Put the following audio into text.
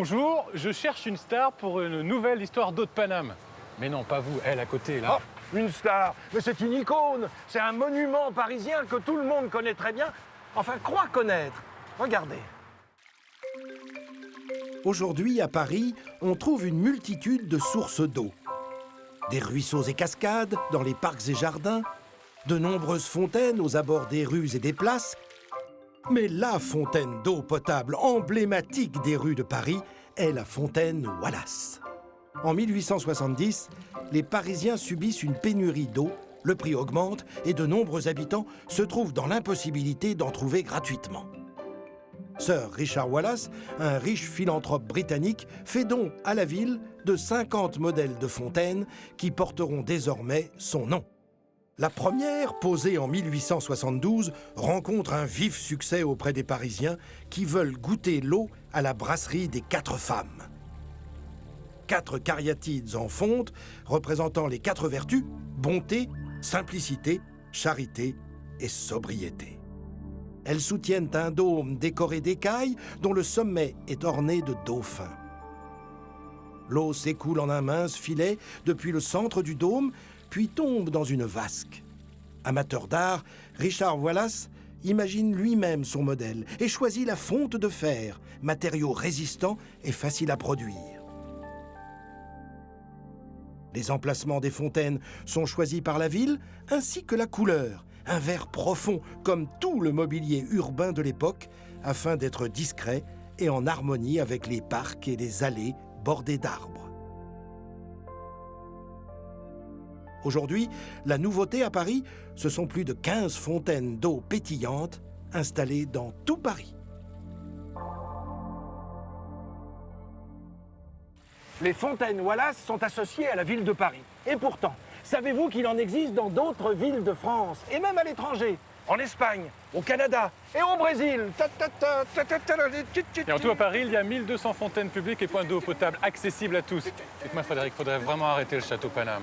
Bonjour, je cherche une star pour une nouvelle histoire d'eau de Paname. Mais non, pas vous, elle à côté, là. Oh, une star. Mais c'est une icône. C'est un monument parisien que tout le monde connaît très bien. Enfin, croit connaître. Regardez. Aujourd'hui, à Paris, on trouve une multitude de sources d'eau. Des ruisseaux et cascades dans les parcs et jardins, de nombreuses fontaines aux abords des rues et des places. Mais la fontaine d'eau potable emblématique des rues de Paris est la fontaine Wallace. En 1870, les Parisiens subissent une pénurie d'eau, le prix augmente et de nombreux habitants se trouvent dans l'impossibilité d'en trouver gratuitement. Sir Richard Wallace, un riche philanthrope britannique, fait don à la ville de 50 modèles de fontaines qui porteront désormais son nom. La première, posée en 1872, rencontre un vif succès auprès des Parisiens qui veulent goûter l'eau à la brasserie des 4 femmes. 4 cariatides en fonte représentant les 4 vertus, bonté, simplicité, charité et sobriété. Elles soutiennent un dôme décoré d'écailles dont le sommet est orné de dauphins. L'eau s'écoule en un mince filet depuis le centre du dôme, puis tombe dans une vasque. Amateur d'art, Richard Wallace imagine lui-même son modèle et choisit la fonte de fer, matériau résistant et facile à produire. Les emplacements des fontaines sont choisis par la ville, ainsi que la couleur, un vert profond comme tout le mobilier urbain de l'époque, afin d'être discret et en harmonie avec les parcs et les allées bordées d'arbres. Aujourd'hui, la nouveauté à Paris, ce sont plus de 15 fontaines d'eau pétillante installées dans tout Paris. Les fontaines Wallace sont associées à la ville de Paris. Et pourtant, savez-vous qu'il en existe dans d'autres villes de France, et même à l'étranger, en Espagne, au Canada et au Brésil. Et en tout, à Paris, il y a 1200 fontaines publiques et points d'eau potable accessibles à tous. Dites-moi, Frédéric, il faudrait vraiment arrêter le château Paname.